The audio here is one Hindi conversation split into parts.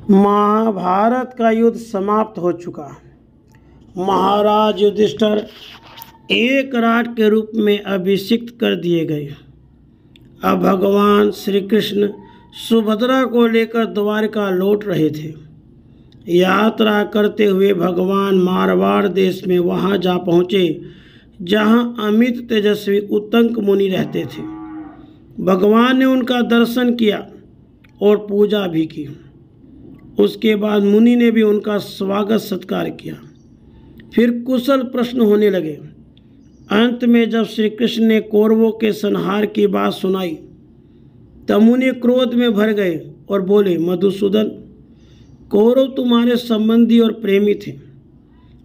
महाभारत का युद्ध समाप्त हो चुका। महाराज युधिष्ठिर एक राज के रूप में अभिषिक्त कर दिए गए। अब भगवान श्री कृष्ण सुभद्रा को लेकर द्वारका लौट रहे थे। यात्रा करते हुए भगवान मारवाड़ देश में वहां जा पहुँचे जहां अमित तेजस्वी उत्तंक मुनि रहते थे। भगवान ने उनका दर्शन किया और पूजा भी की। उसके बाद मुनि ने भी उनका स्वागत सत्कार किया। फिर कुशल प्रश्न होने लगे। अंत में जब श्री कृष्ण ने कौरवों के संहार की बात सुनाई तब मुनि क्रोध में भर गए और बोले, मधुसूदन, कौरव तुम्हारे संबंधी और प्रेमी थे।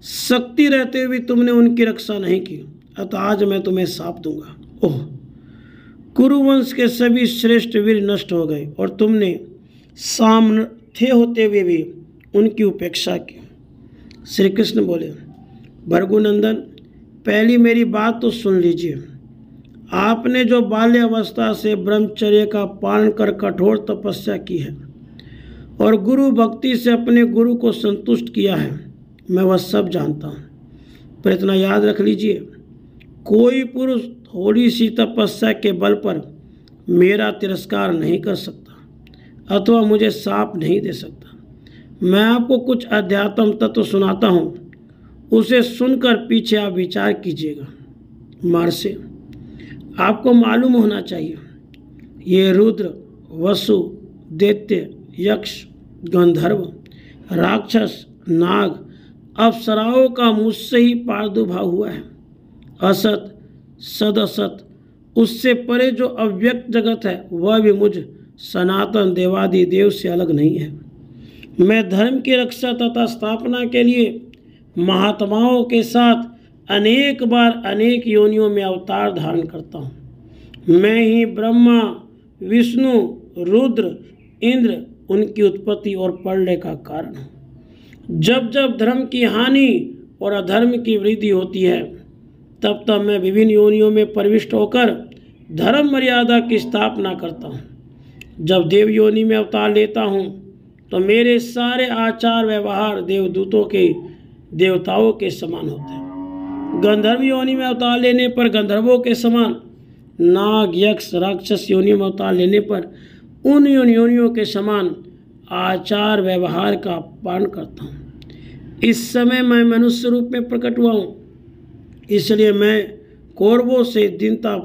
शक्ति रहते हुए तुमने उनकी रक्षा नहीं की, अतः आज मैं तुम्हें शाप दूंगा। ओह, कुरुवंश के सभी श्रेष्ठ वीर नष्ट हो गए और तुमने सामर्थ्य होते हुए भी उनकी उपेक्षा की। श्री कृष्ण बोले, भृगुनंदन, पहली मेरी बात तो सुन लीजिए। आपने जो बाल्य अवस्था से ब्रह्मचर्य का पालन कर कठोर तपस्या की है और गुरु भक्ति से अपने गुरु को संतुष्ट किया है, मैं वह सब जानता हूँ। पर इतना याद रख लीजिए, कोई पुरुष थोड़ी सी तपस्या के बल पर मेरा तिरस्कार नहीं कर सकता अथवा मुझे शाप नहीं दे सकता। मैं आपको कुछ अध्यात्म तत्व सुनाता हूँ, उसे सुनकर पीछे आप विचार कीजिएगा। महर्षि, आपको मालूम होना चाहिए, ये रुद्र, वसु, दैत्य, यक्ष, गंधर्व, राक्षस, नाग, अप्सराओं का मुझसे ही प्रादुर्भाव हुआ है। असत, सदसत, उससे परे जो अव्यक्त जगत है वह भी मुझ सनातन देवादि देव से अलग नहीं है। मैं धर्म की रक्षा तथा स्थापना के लिए महात्माओं के साथ अनेक बार अनेक योनियों में अवतार धारण करता हूँ। मैं ही ब्रह्मा, विष्णु, रुद्र, इंद्र, उनकी उत्पत्ति और प्रलय का कारण हूँ। जब जब धर्म की हानि और अधर्म की वृद्धि होती है तब तब मैं विभिन्न योनियों में प्रविष्ट होकर धर्म मर्यादा की स्थापना करता हूँ। जब देव योनि में अवतार लेता हूँ तो मेरे सारे आचार व्यवहार देवदूतों के, देवताओं के समान होते हैं। गंधर्व योनि में अवतार लेने पर गंधर्वों के समान, नाग, यक्ष, राक्षस योनि में अवतार लेने पर उन योनियों के समान आचार व्यवहार का पालन करता हूँ। इस समय मैं मनुष्य रूप में प्रकट हुआ हूँ, इसलिए मैं कौरवों से दीनता